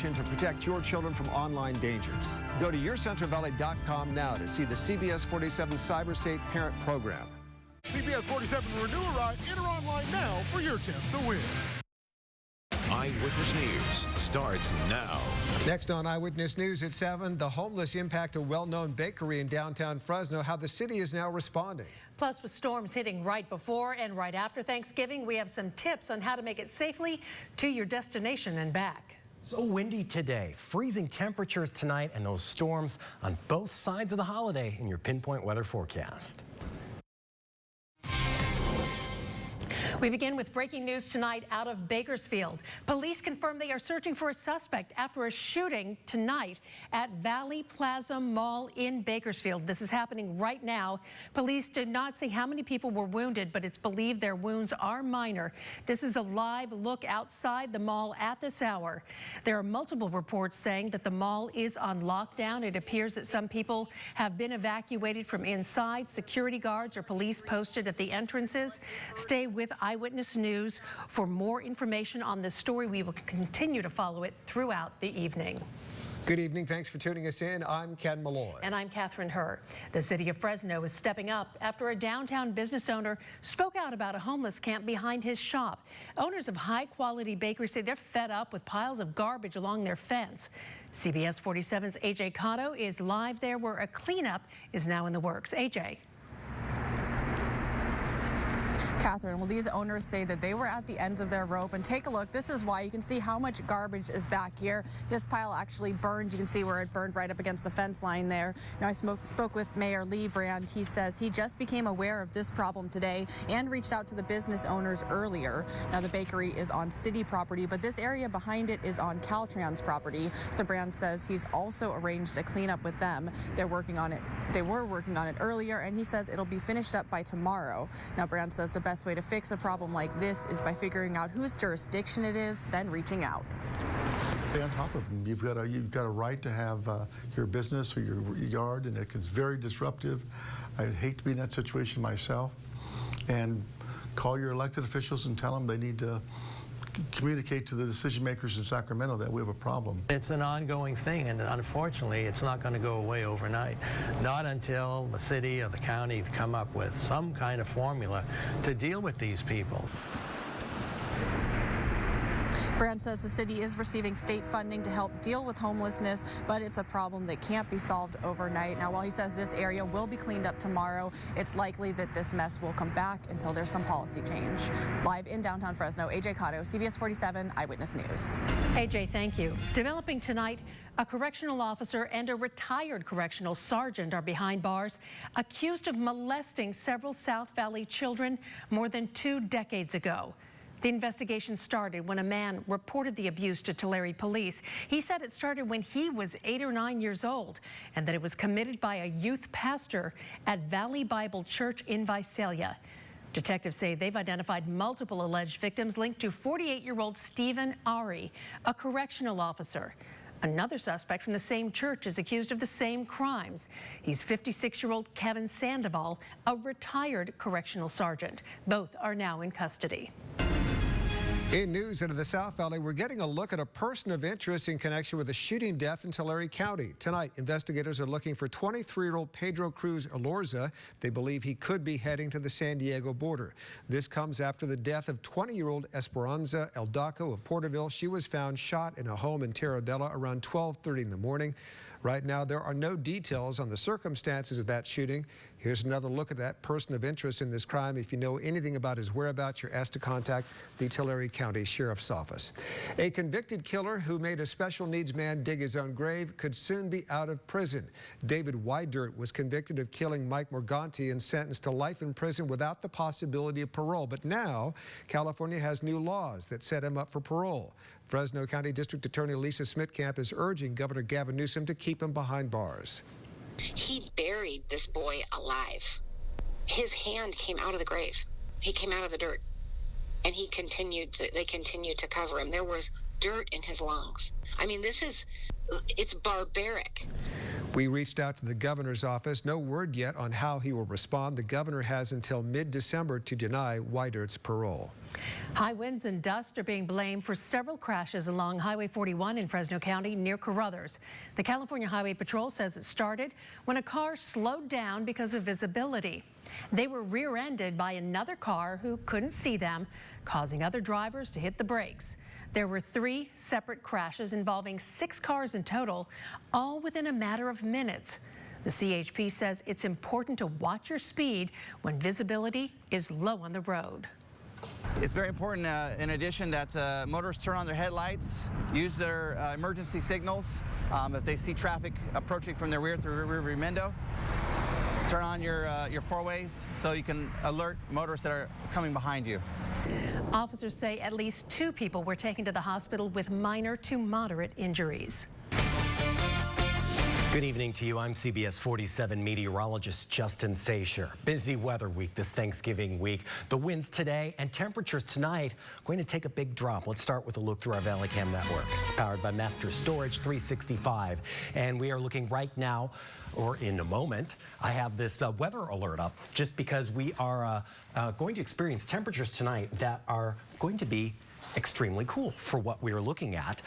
To protect your children from online dangers. Go to yourcentralvalley.com now to see the CBS 47 Cyber Safe Parent Program. CBS 47 Renewal Ride. Enter online now for your chance to win. Eyewitness News starts now. Next on Eyewitness News at 7, the homeless impact a well-known bakery in downtown Fresno, how the city is now responding. Plus, with storms hitting right before and right after Thanksgiving, we have some tips on how to make it safely to your destination and back. So windy today, freezing temperatures tonight, and those storms on both sides of the holiday in your pinpoint weather forecast. We begin with breaking news tonight out of Bakersfield. Police confirm they are searching for a suspect after a shooting tonight at Valley Plaza Mall in Bakersfield. This is happening right now. Police did not say how many people were wounded, but it's believed their wounds are minor. This is a live look outside the mall at this hour. There are multiple reports saying that the mall is on lockdown. It appears that some people have been evacuated from inside. Security guards or police posted at the entrances. Stay with Eyewitness News for more information on this story. We will continue to follow it throughout the evening. Good evening. Thanks for tuning us in. I'm Ken Malloy. And I'm Catherine Herr. The city of Fresno is stepping up after a downtown business owner spoke out about a homeless camp behind his shop. Owners of high-quality bakeries say they're fed up with piles of garbage along their fence. CBS 47's AJ Cotto is live there where a cleanup is now in the works. AJ. Catherine, well, these owners say that they were at the end of their rope, and take a look. This is why. You can see how much garbage is back here. This pile actually burned. You can see where it burned right up against the fence line there. Now, I spoke with Mayor Lee Brand. He says he just became aware of this problem today and reached out to the business owners earlier. Now, the bakery is on city property, but this area behind it is on Caltrans property. So Brand says he's also arranged a cleanup with them. They're working on it. They were working on it earlier, and he says it'll be finished up by tomorrow. Now, Brand says the best way to fix a problem like this is by figuring out whose jurisdiction it is, then reaching out. Stay on top of them. You've got a right to have your business or your yard, and it's very disruptive. I'd hate to be in that situation myself. And call your elected officials and tell them they need to communicate to the decision makers in Sacramento that we have a problem. It's an ongoing thing, and unfortunately it's not going to go away overnight. Not until the city or the county come up with some kind of formula to deal with these people. Brand says the city is receiving state funding to help deal with homelessness, but it's a problem that can't be solved overnight. Now, while he says this area will be cleaned up tomorrow, it's likely that this mess will come back until there's some policy change. Live in downtown Fresno, AJ Cotto, CBS 47 Eyewitness News. AJ, thank you. Developing tonight, a correctional officer and a retired correctional sergeant are behind bars, accused of molesting several South Valley children more than 2 decades ago. The investigation started when a man reported the abuse to Tulare police. He said it started when he was 8 or 9 years old and that it was committed by a youth pastor at Valley Bible Church in Visalia. Detectives say they've identified multiple alleged victims linked to 48-year-old Stephen Ari, a correctional officer. Another suspect from the same church is accused of the same crimes. He's 56-year-old Kevin Sandoval, a retired correctional sergeant. Both are now in custody. In news out of the South Valley, we're getting a look at a person of interest in connection with a shooting death in Tulare County. Tonight, investigators are looking for 23-year-old Pedro Cruz Elorza. They believe he could be heading to the San Diego border. This comes after the death of 20-year-old Esperanza Eldaco of Porterville. She was found shot in a home in Terabella around 12:30 in the morning. Right now, there are no details on the circumstances of that shooting. Here's another look at that person of interest in this crime. If you know anything about his whereabouts, you're asked to contact the Tulare County Sheriff's Office. A convicted killer who made a special needs man dig his own grave could soon be out of prison. David Wydirt was convicted of killing Mike Morganti and sentenced to life in prison without the possibility of parole. But now, California has new laws that set him up for parole. Fresno County District Attorney Lisa Smitkamp is urging Governor Gavin Newsom to keep him behind bars. He buried this boy alive. His hand came out of the grave. He came out of the dirt. And they continued to cover him. There was dirt in his lungs. I mean, it's barbaric. We reached out to the governor's office. No word yet on how he will respond. The governor has until mid-December to deny Weidert's parole. High winds and dust are being blamed for several crashes along Highway 41 in Fresno County near Carruthers. The California Highway Patrol says it started when a car slowed down because of visibility. They were rear-ended by another car who couldn't see them, causing other drivers to hit the brakes. There were 3 separate crashes involving 6 cars in total, all within a matter of minutes. The CHP says it's important to watch your speed when visibility is low on the road. It's very important, in addition, that motorists turn on their headlights, use their emergency signals. If they see traffic approaching from their rear through rear view window, turn on your four-ways so you can alert motorists that are coming behind you. Officers say at least 2 people were taken to the hospital with minor to moderate injuries. Good evening to you. I'm CBS 47 meteorologist Justin Sacher. Busy weather week this Thanksgiving week. The winds today and temperatures tonight going to take a big drop. Let's start with a look through our Valley Cam network. It's powered by Master Storage 365. And we are looking right now, or in a moment, I have this weather alert up just because we are going to experience temperatures tonight that are going to be extremely cool for what we are looking at.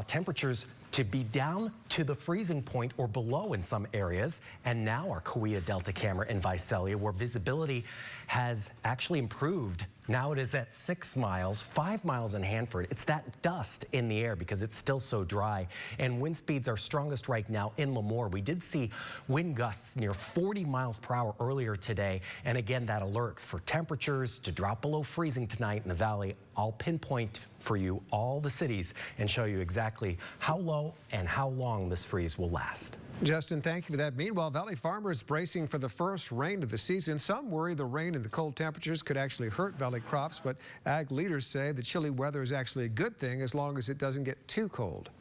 Temperatures to be down to the freezing point or below in some areas. And now our Kauai Delta camera in Visalia, where visibility has actually improved. Now it is at 6 miles, 5 miles in Hanford. It's that dust in the air because it's still so dry. And wind speeds are strongest right now in Lemoore. We did see wind gusts near 40 miles per hour earlier today. And again, that alert for temperatures to drop below freezing tonight in the valley. I'll pinpoint for you all the cities and show you exactly how low and how long this freeze will last. Justin, thank you for that. Meanwhile, Valley farmers bracing for the first rain of the season. Some worry the rain and the cold temperatures could actually hurt Valley crops, but ag leaders say the chilly weather is actually a good thing as long as it doesn't get too cold.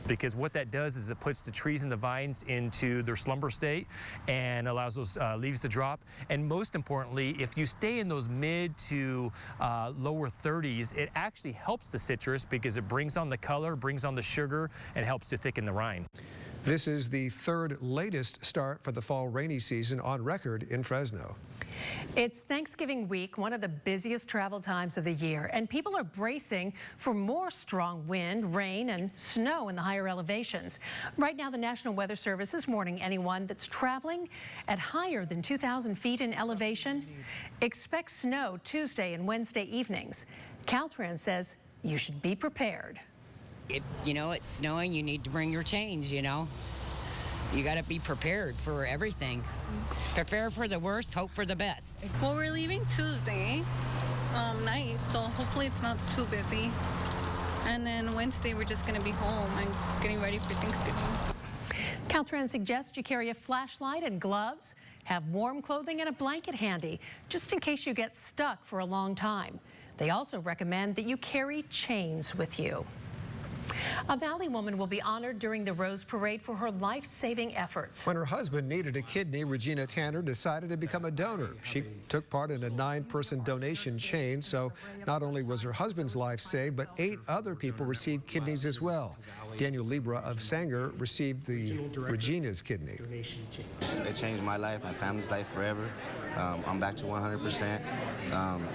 Because what that does is it puts the trees and the vines into their slumber state and allows those leaves to drop. And most importantly, if you stay in those mid to lower 30s, it actually helps the citrus because it brings on the color, brings on the sugar, and helps to thicken the rind. This is the 3rd latest start for the fall rainy season on record in Fresno. It's Thanksgiving week, one of the busiest travel times of the year, and people are bracing for more strong wind, rain, and snow in the higher elevations. Right now, the National Weather Service is warning anyone that's traveling at higher than 2,000 feet in elevation, expect snow Tuesday and Wednesday evenings. Caltrans says you should be prepared. It's snowing, you need to bring your chains, You got to be prepared for everything. Prepare for the worst, hope for the best. Well, we're leaving Tuesday night, so hopefully it's not too busy. And then Wednesday, we're just going to be home and getting ready for Thanksgiving. Caltrans suggests you carry a flashlight and gloves, have warm clothing and a blanket handy, just in case you get stuck for a long time. They also recommend that you carry chains with you. A Valley woman will be honored during the Rose Parade for her life-saving efforts. When her husband needed a kidney, Regina Tanner decided to become a donor. She took part in a 9-person donation chain, so not only was her husband's life saved, but 8 other people received kidneys as well. Daniel Libra of Sacher received the Regina's kidney. It changed my life, my family's life forever. I'm back to 100%.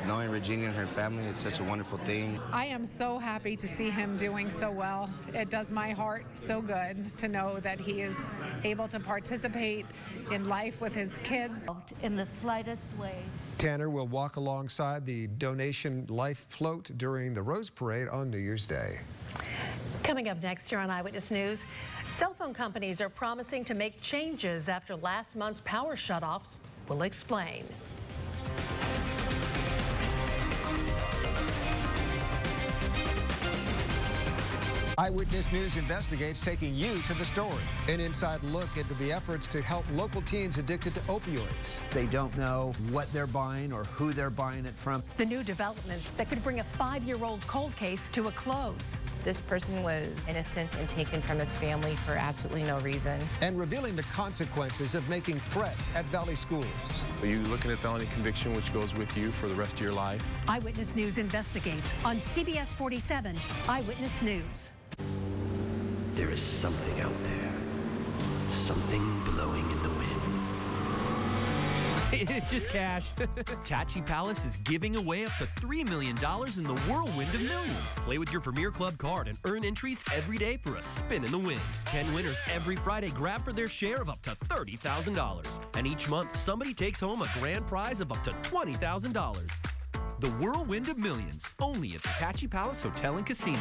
Knowing Regina and her family, it's such a wonderful thing. I am so happy to see him doing so well. It does my heart so good to know that he is able to participate in life with his kids. In the slightest way. Tanner will walk alongside the donation life float during the Rose Parade on New Year's Day. Coming up next here on Eyewitness News, cell phone companies are promising to make changes after last month's power shutoffs. We'll explain. Eyewitness News investigates, taking you to the story. An inside look into the efforts to help local teens addicted to opioids. They don't know what they're buying or who they're buying it from. The new developments that could bring a 5-year-old cold case to a close. This person was innocent and taken from his family for absolutely no reason. And revealing the consequences of making threats at Valley schools. Are you looking at felony conviction, which goes with you for the rest of your life? Eyewitness News investigates on CBS 47 Eyewitness News. There is something out there something blowing in the wind. It's just cash. Tachi Palace is giving away up to $3 million in the whirlwind of millions. Play with your Premier Club card and earn entries every day for a spin in the wind. 10 winners every Friday grab for their share of up to $30,000. And each month, somebody takes home a grand prize of up to $20,000. The whirlwind of millions, only at the Tachi Palace Hotel and Casino.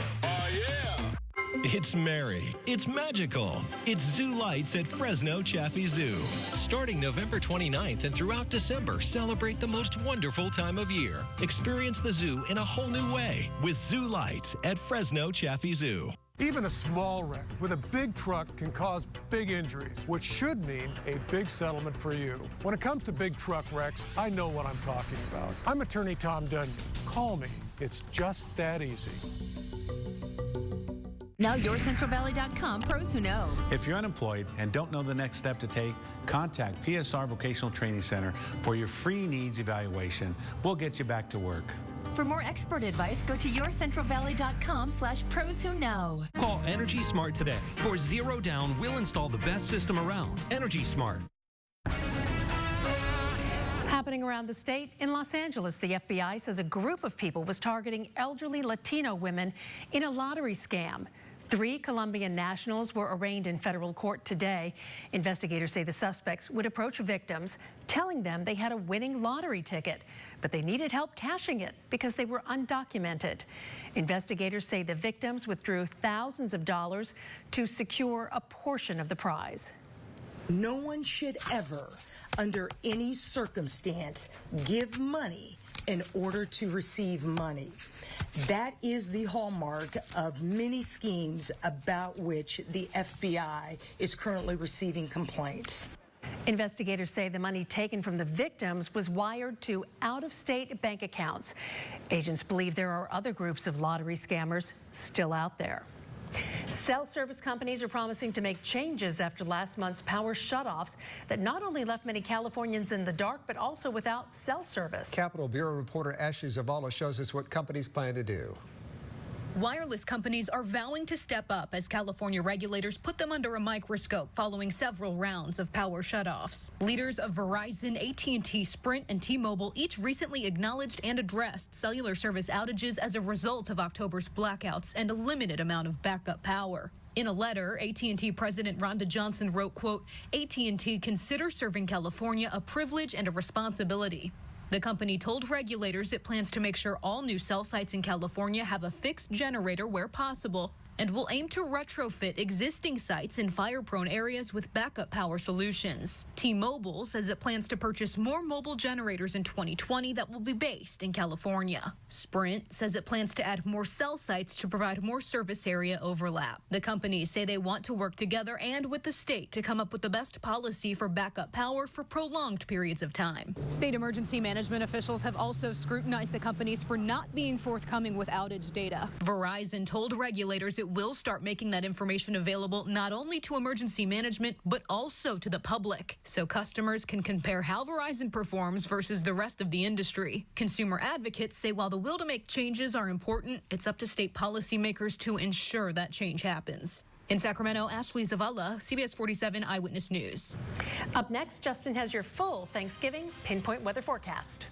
It's merry, it's magical. It's Zoo Lights at Fresno Chaffee Zoo. Starting November 29th and throughout December, celebrate the most wonderful time of year. Experience the zoo in a whole new way with Zoo Lights at Fresno Chaffee Zoo. Even a small wreck with a big truck can cause big injuries, which should mean a big settlement for you. When it comes to big truck wrecks, I know what I'm talking about. I'm attorney Tom Dunyon. Call me. It's just that easy. Now YourCentralValley.com, pros who know. If you're unemployed and don't know the next step to take, contact PSR Vocational Training Center for your free needs evaluation. We'll get you back to work. For more expert advice, go to YourCentralValley.com/pros who know. Call Energy Smart today. For $0 down, we'll install the best system around. Energy Smart. Happening around the state, in Los Angeles, the FBI says a group of people was targeting elderly Latino women in a lottery scam. 3 Colombian nationals were arraigned in federal court today. Investigators say the suspects would approach victims, telling them they had a winning lottery ticket, but they needed help cashing it because they were undocumented. Investigators say the victims withdrew thousands of dollars to secure a portion of the prize. No one should ever, under any circumstance, give money in order to receive money. That is the hallmark of many schemes about which the FBI is currently receiving complaints. Investigators say the money taken from the victims was wired to out-of-state bank accounts. Agents believe there are other groups of lottery scammers still out there. Cell service companies are promising to make changes after last month's power shutoffs that not only left many Californians in the dark, but also without cell service. Capitol Bureau reporter Ashley Zavala shows us what companies plan to do. Wireless companies are vowing to step up as California regulators put them under a microscope following several rounds of power shutoffs. Leaders of Verizon, AT&T, Sprint, and T-Mobile each recently acknowledged and addressed cellular service outages as a result of October's blackouts and a limited amount of backup power. In a letter, AT&T President Rhonda Johnson wrote, quote, "AT&T considers serving California a privilege and a responsibility." The company told regulators it plans to make sure all new cell sites in California have a fixed generator where possible and will aim to retrofit existing sites in fire-prone areas with backup power solutions. T-Mobile says it plans to purchase more mobile generators in 2020 that will be based in California. Sprint says it plans to add more cell sites to provide more service area overlap. The companies say they want to work together and with the state to come up with the best policy for backup power for prolonged periods of time. State emergency management officials have also scrutinized the companies for not being forthcoming with outage data. Verizon told regulators it will start making that information available not only to emergency management, but also to the public, so customers can compare how Verizon performs versus the rest of the industry. Consumer advocates say while the will to make changes are important, it's up to state policymakers to ensure that change happens. In Sacramento, Ashley Zavala, CBS 47 Eyewitness News. Up next, Justin has your full Thanksgiving pinpoint weather forecast.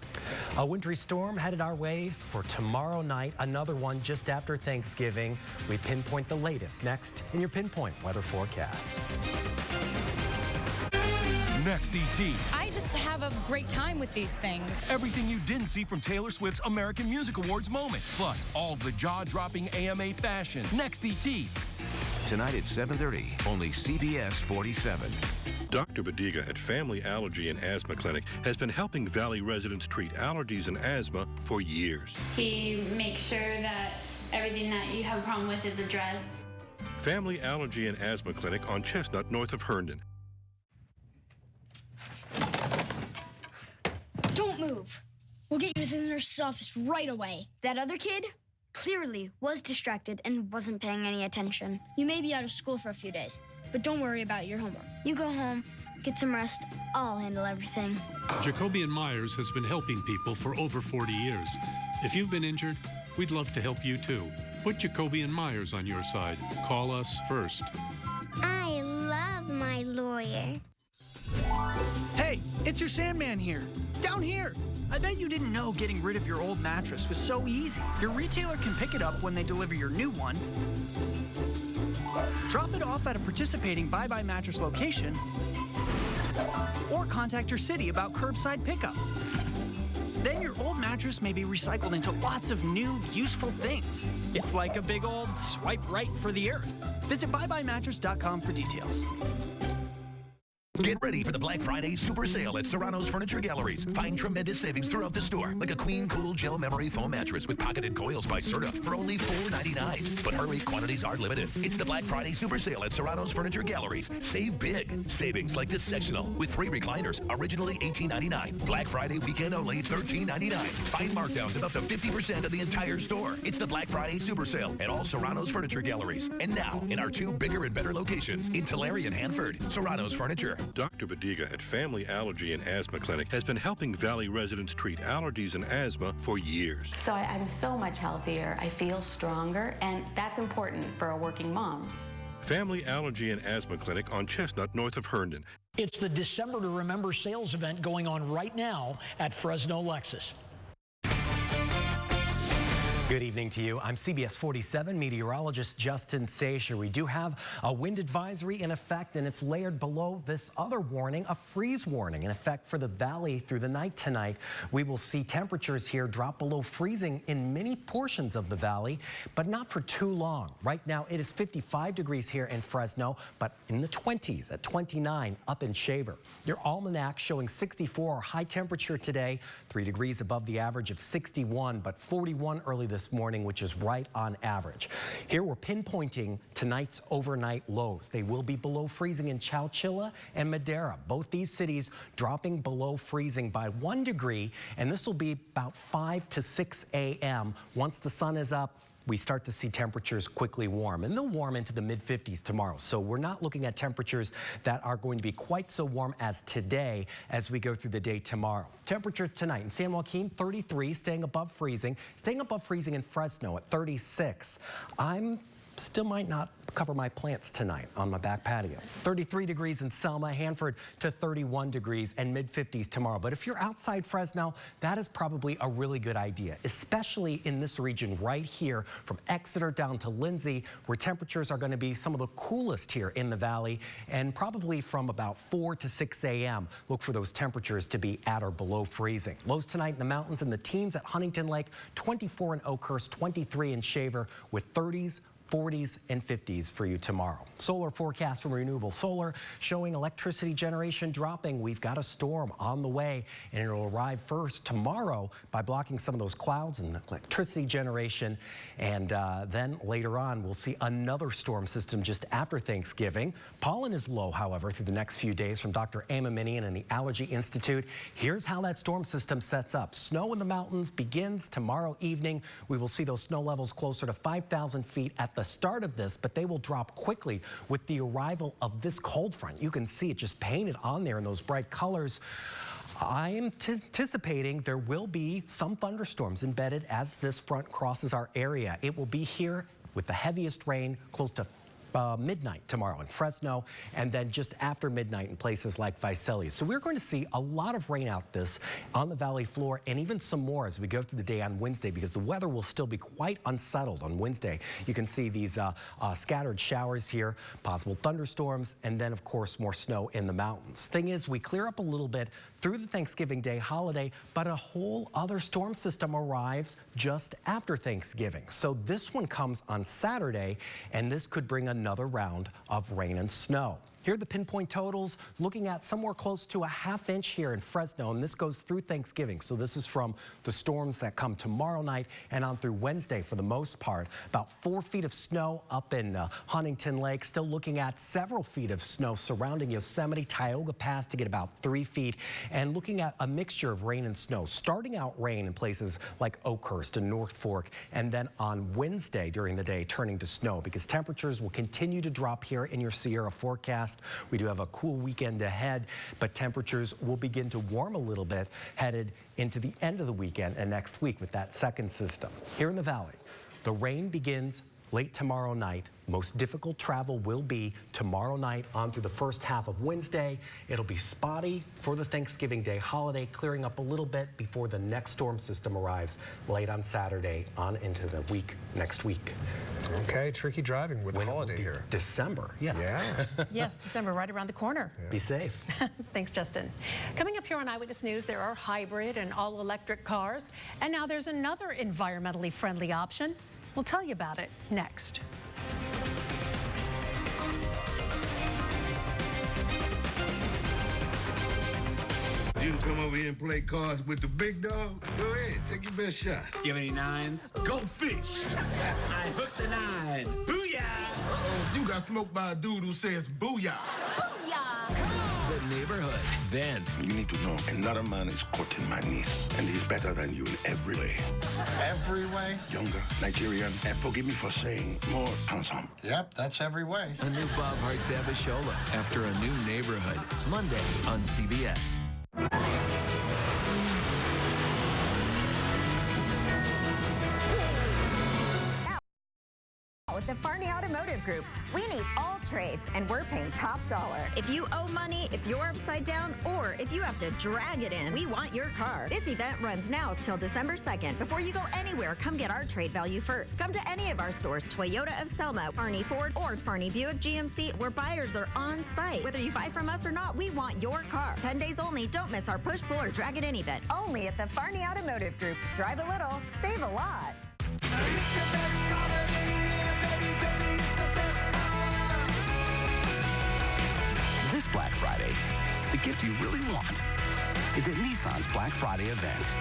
A wintry storm headed our way for tomorrow night, another one just after Thanksgiving. We pinpoint the latest next in your pinpoint weather forecast. Next, ET. I just have a great time with these things. Everything you didn't see from Taylor Swift's American Music Awards moment. Plus, all the jaw-dropping AMA fashion. Next, ET. Tonight at 7:30, only CBS 47. Dr. Badiga at Family Allergy and Asthma Clinic has been helping Valley residents treat allergies and asthma for years. He makes sure that everything that you have a problem with is addressed. Family Allergy and Asthma Clinic on Chestnut, north of Herndon. Don't move. We'll get you to the nurse's office right away. That other kid clearly was distracted and wasn't paying any attention. You may be out of school for a few days, but don't worry about your homework. You go home, get some rest. I'll handle everything. Jacoby & Myers has been helping people for over 40 years. If you've been injured, we'd love to help you too. Put Jacoby & Myers on your side. Call us first. I love my lawyer. Hey, it's your Sandman here. Down here. I bet you didn't know getting rid of your old mattress was so easy. Your retailer can pick it up when they deliver your new one. Drop it off at a participating Bye Bye Mattress location, or contact your city about curbside pickup. Then your old mattress may be recycled into lots of new, useful things. It's like a big old swipe right for the earth. Visit buybuymattress.com for details. Get ready for the Black Friday Super Sale at Serrano's Furniture Galleries. Find tremendous savings throughout the store, like a Queen Cool Gel Memory Foam Mattress with pocketed coils by Serta for only $4.99. But hurry, quantities are limited. It's the Black Friday Super Sale at Serrano's Furniture Galleries. Save big. Savings like this sectional with 3 recliners, originally $18.99. Black Friday weekend only $13.99. Find markdowns of up to 50% of the entire store. It's the Black Friday Super Sale at all Serrano's Furniture Galleries. And now, in our 2 bigger and better locations, in Tulare and Hanford, Serrano's Furniture. Dr. Badiga at Family Allergy and Asthma Clinic has been helping Valley residents treat allergies and asthma for years. So I'm so much healthier. I feel stronger, and that's important for a working mom. Family Allergy and Asthma Clinic on Chestnut north of Herndon. It's the December to Remember sales event going on right now at Fresno Lexus. Good evening to you. I'm CBS 47 meteorologist Justin Sacher. We do have a wind advisory in effect, and it's layered below this other warning, a freeze warning in effect for the valley through the night tonight. We will see temperatures here drop below freezing in many portions of the valley, but not for too long. Right now, it is 55 degrees here in Fresno, but in the 20s at 29 up in Shaver. Your almanac showing 64 high temperature today, 3 degrees above the average of 61, but 41 early this morning, which is right on average. Here we're pinpointing tonight's overnight lows. They will be below freezing in Chowchilla and Madera. Both these cities dropping below freezing by 1 degree, and this will be about 5 to 6 a.m. Once the sun is up, we start to see temperatures quickly warm, and they'll warm into the mid-50s tomorrow. So we're not looking at temperatures that are going to be quite so warm as today as we go through the day tomorrow. Temperatures tonight in San Joaquin, 33, staying above freezing in Fresno at 36. Still might not cover my plants tonight on my back patio. 33 degrees in Selma, Hanford to 31 degrees and mid-50s tomorrow. But if you're outside Fresno, that is probably a really good idea, especially in this region right here from Exeter down to Lindsay, where temperatures are going to be some of the coolest here in the valley, and probably from about 4 to 6 a.m. Look for those temperatures to be at or below freezing. Lows tonight in the mountains and the teens at Huntington Lake, 24 in Oakhurst, 23 in Shaver, with 30s, 40s and 50s for you tomorrow. Solar forecast from Renewable Solar showing electricity generation dropping. We've got a storm on the way, and it will arrive first tomorrow by blocking some of those clouds and electricity generation. And then later on, we'll see another storm system just after Thanksgiving. Pollen is low, however, through the next few days from Dr. Amaminian and the Allergy Institute. Here's how that storm system sets up. Snow in the mountains begins tomorrow evening. We will see those snow levels closer to 5,000 feet at the start of this, but they will drop quickly with the arrival of this cold front. You can see it just painted on there in those bright colors. I am anticipating there will be some thunderstorms embedded as this front crosses our area. It will be here with the heaviest rain close to midnight tomorrow in Fresno, and then just after midnight in places like Visalia. So we're going to see a lot of rain out on the valley floor, and even some more as we go through the day on Wednesday, because the weather will still be quite unsettled on Wednesday. You can see these scattered showers here, possible thunderstorms, and then of course more snow in the mountains. Thing is, we clear up a little bit through the Thanksgiving Day holiday, but a whole other storm system arrives just after Thanksgiving. So this one comes on Saturday, and this could bring another round of rain and snow. Here are the pinpoint totals, looking at somewhere close to a ½ inch here in Fresno, and this goes through Thanksgiving. So this is from the storms that come tomorrow night and on through Wednesday for the most part. About 4 feet of snow up in Huntington Lake, still looking at several feet of snow surrounding Yosemite, Tioga Pass to get about 3 feet, and looking at a mixture of rain and snow. Starting out rain in places like Oakhurst and North Fork, and then on Wednesday during the day turning to snow, because temperatures will continue to drop here in your Sierra forecast. We do have a cool weekend ahead, but temperatures will begin to warm a little bit headed into the end of the weekend and next week with that second system. Here in the valley, the rain begins late tomorrow night Most difficult travel will be tomorrow night on through the first half of Wednesday. It'll be spotty for the Thanksgiving Day holiday, clearing up a little bit before the next storm system arrives late on Saturday on into the week next week. Okay, tricky driving with the holiday here. December, Yeah. Yes, December, right around the corner. Yeah. Be safe. Thanks, Justin. Coming up here on Eyewitness News, there are hybrid and all-electric cars. And now there's another environmentally friendly option. We'll tell you about it next. You can come over here and play cards with the big dog? Go ahead, take your best shot. Give any nines? Go fish! I hooked the 9. Booyah! Uh-oh, you got smoked by a dude who says booyah. Booyah! The neighborhood. Then You need to know, another man is courting my niece, and he's better than you in every way. Every way? Younger, Nigerian, and forgive me for saying, more handsome. Yep, that's every way. a new Bob Hart's Abishola after a new neighborhood. Monday on CBS. With the Farney Automotive Group, we need all trades, and we're paying top dollar. If you owe money, if you're upside down, or if you have to drag it in, we want your car. This event runs now till December 2nd. Before you go anywhere, come get our trade value first. Come to any of our stores, Toyota of Selma, Farney Ford, or Farney Buick GMC, where buyers are on site. Whether you buy from us or not, we want your car. 10 days only. Don't miss our push, pull, or drag it in event. Only at the Farney Automotive Group. Drive a little, save a lot. This Black Friday, the gift you really want is at Nissan's Black Friday event.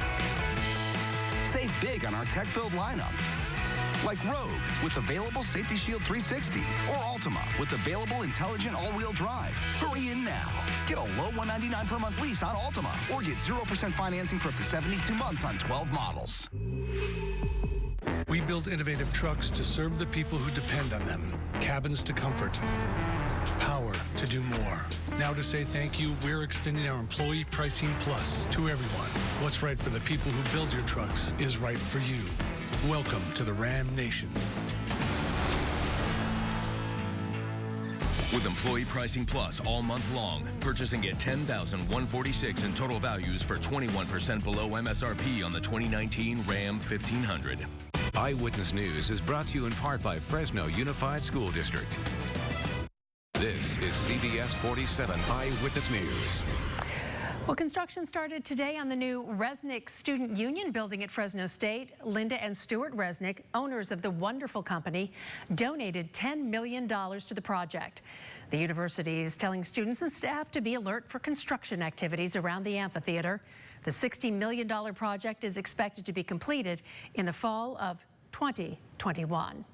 Save big on our tech build lineup, like Rogue with available Safety Shield 360 or Altima with available intelligent all-wheel drive. Hurry in now. Get a low $199 per month lease on Altima or get 0% financing for up to 72 months on 12 models. We build innovative trucks to serve the people who depend on them. Cabins to comfort. Power to do more. Now to say thank you, we're extending our Employee Pricing Plus to everyone. What's right for the people who build your trucks is right for you. Welcome to the Ram Nation. With Employee Pricing Plus all month long, purchase and get $10,146 in total values for 21% below MSRP on the 2019 Ram 1500. Eyewitness News is brought to you in part by Fresno Unified School District. This is CBS 47 Eyewitness News. Well, construction started today on the new Resnick Student Union building at Fresno State. Linda and Stuart Resnick, owners of the wonderful company, donated $10 million to the project. The university is telling students and staff to be alert for construction activities around the amphitheater. The $60 million project is expected to be completed in the fall of 2021.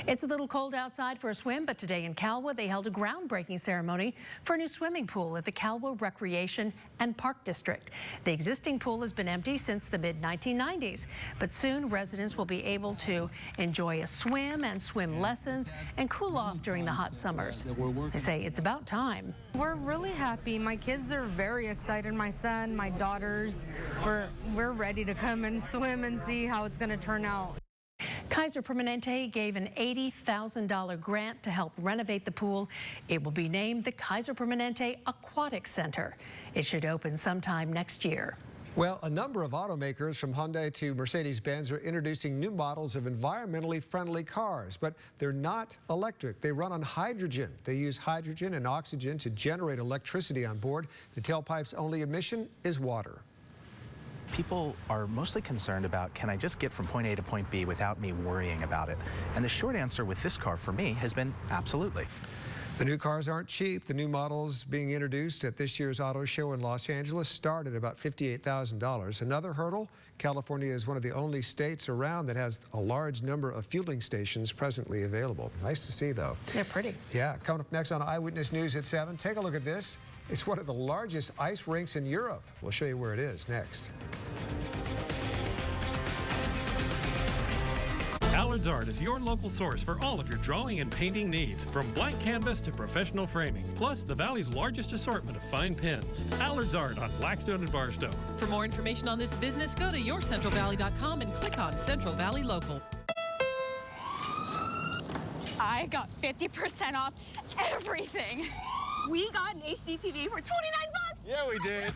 It's a little cold outside for a swim, but today in Calwa, they held a groundbreaking ceremony for a new swimming pool at the Calwa Recreation and Park District. The existing pool has been empty since the mid-1990s, but soon residents will be able to enjoy a swim and swim lessons and cool off during the hot summers. They say it's about time. We're really happy. My kids are very excited. My son, my daughters, we're ready to come and swim and see how it's going to turn out. Kaiser Permanente gave an $80,000 grant to help renovate the pool. It will be named the Kaiser Permanente Aquatic Center. It should open sometime next year. Well, a number of automakers from Hyundai to Mercedes-Benz are introducing new models of environmentally friendly cars, but they're not electric. They run on hydrogen. They use hydrogen and oxygen to generate electricity on board. The tailpipe's only emission is water. People are mostly concerned about, can I just get from point A to point B without me worrying about it? And the short answer with this car for me has been absolutely. The new cars aren't cheap. The new models being introduced at this year's auto show in Los Angeles start at about $58,000. Another hurdle, California is one of the only states around that has a large number of fueling stations presently available. Nice to see, though. They're pretty. Yeah, coming up next on Eyewitness News at 7, take a look at this. It's one of the largest ice rinks in Europe. We'll show you where it is next. Allard's Art is your local source for all of your drawing and painting needs, from blank canvas to professional framing, plus the Valley's largest assortment of fine pens. Allard's Art on Blackstone and Barstow. For more information on this business, go to yourcentralvalley.com and click on Central Valley Local. I got 50% off everything. We got an HD TV for $29. Yeah, we did.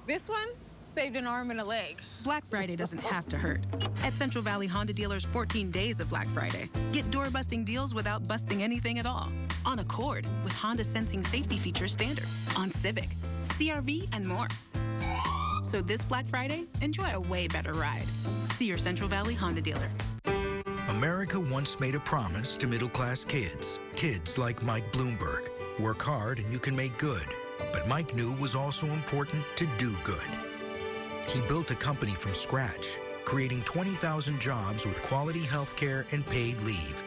This one saved an arm and a leg. Black Friday doesn't have to hurt. At Central Valley Honda dealers, 14 days of Black Friday. Get door-busting deals without busting anything at all. On Accord, with Honda sensing safety features standard. On Civic, CR-V, and more. So this Black Friday, enjoy a way better ride. See your Central Valley Honda dealer. America once made a promise to middle-class kids. Kids like Mike Bloomberg. Work hard and you can make good. But Mike knew it was also important to do good. He built a company from scratch, creating 20,000 jobs with quality health care and paid leave.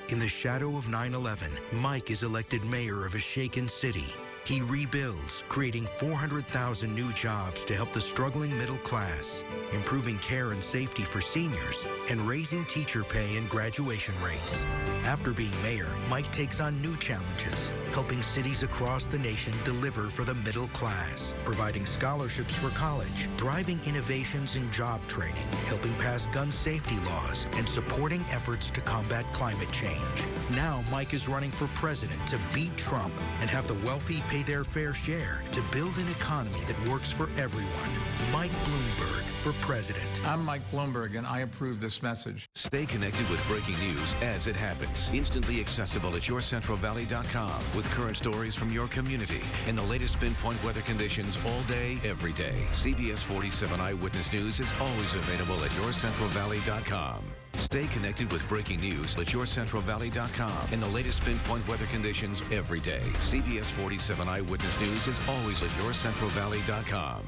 In the shadow of 9/11, Mike is elected mayor of a shaken city. He rebuilds, creating 400,000 new jobs to help the struggling middle class, improving care and safety for seniors, and raising teacher pay and graduation rates. After being mayor, Mike takes on new challenges, helping cities across the nation deliver for the middle class, providing scholarships for college, driving innovations in job training, helping pass gun safety laws, and supporting efforts to combat climate change. Now Mike is running for president to beat Trump and have the wealthy pay their fair share to build an economy that works for everyone. Mike Bloomberg for president. I'm Mike Bloomberg, and I approve this message. Stay connected with breaking news as it happens. Instantly accessible at yourcentralvalley.com with current stories from your community and the latest pinpoint weather conditions all day, every day. CBS 47 Eyewitness News is always available at yourcentralvalley.com. Stay connected with breaking news at yourcentralvalley.com and the latest pinpoint weather conditions every day. CBS 47 Eyewitness News is always at yourcentralvalley.com.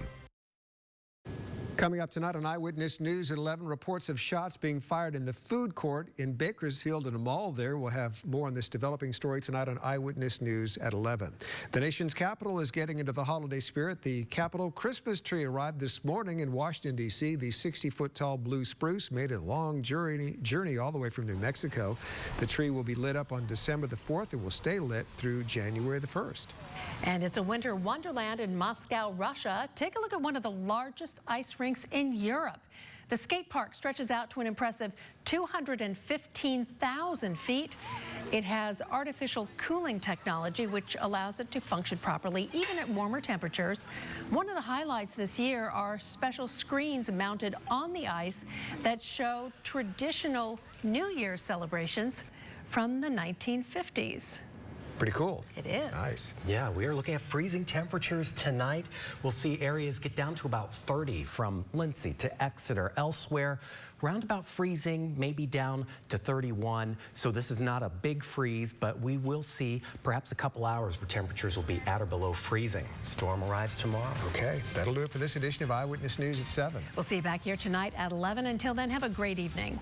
Coming up tonight on Eyewitness News at 11, reports of shots being fired in the food court in Bakersfield in a mall there. We'll have more on this developing story tonight on Eyewitness News at 11. The nation's capital is getting into the holiday spirit. The Capitol Christmas tree arrived this morning in Washington, D.C. The 60-foot-tall blue spruce made a long journey all the way from New Mexico. The tree will be lit up on December the 4th and will stay lit through January the 1st. And it's a winter wonderland in Moscow, Russia. Take a look at one of the largest ice rinks in Europe. The skate park stretches out to an impressive 215,000 feet. It has artificial cooling technology, which allows it to function properly, even at warmer temperatures. One of the highlights this year are special screens mounted on the ice that show traditional New Year's celebrations from the 1950s. Pretty cool. It is. Nice. Yeah, we are looking at freezing temperatures tonight. We'll see areas get down to about 30 from Lindsay to Exeter. Elsewhere, round about freezing, maybe down to 31. So this is not a big freeze, but we will see perhaps a couple hours where temperatures will be at or below freezing. Storm arrives tomorrow. Okay, that'll do it for this edition of Eyewitness News at 7. We'll see you back here tonight at 11. Until then, have a great evening.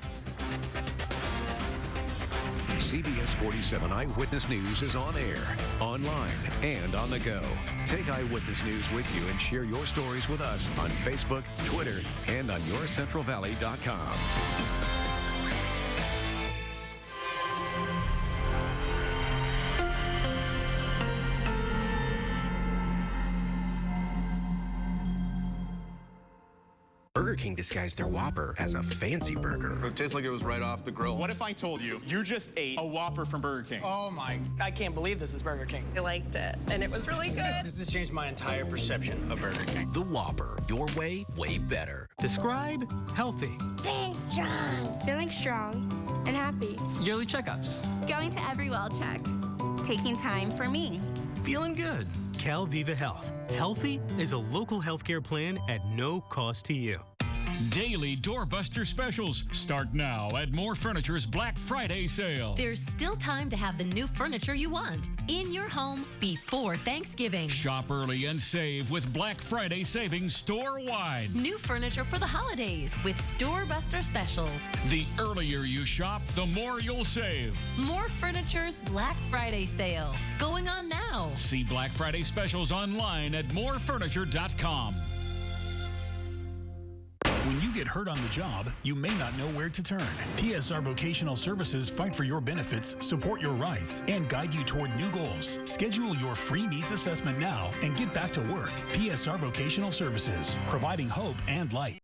CBS 47 Eyewitness News is on air, online, and on the go. Take Eyewitness News with you and share your stories with us on Facebook, Twitter, and on yourcentralvalley.com. Burger King disguised their Whopper as a fancy burger. It tastes like it was right off the grill. What if I told you you just ate a Whopper from Burger King? Oh my. I can't believe this is Burger King. I liked it, and it was really good. This has changed my entire perception of Burger King. The Whopper, your way, way better. Describe healthy. Thanks, John. Feeling strong and happy. Yearly checkups. Going to every well check. Taking time for me. Feeling good. CalViva Health. Healthy is a local healthcare plan at no cost to you. Daily doorbuster specials start now at More Furniture's Black Friday sale. There's still time to have the new furniture you want in your home before Thanksgiving. Shop early and save with Black Friday savings store-wide. New furniture for the holidays with doorbuster specials. The earlier you shop, the more you'll save. More Furniture's Black Friday sale going on now. See Black Friday specials online at morefurniture.com. When you get hurt on the job, you may not know where to turn. PSR Vocational Services fight for your benefits, support your rights, and guide you toward new goals. Schedule your free needs assessment now and get back to work. PSR Vocational Services, providing hope and light.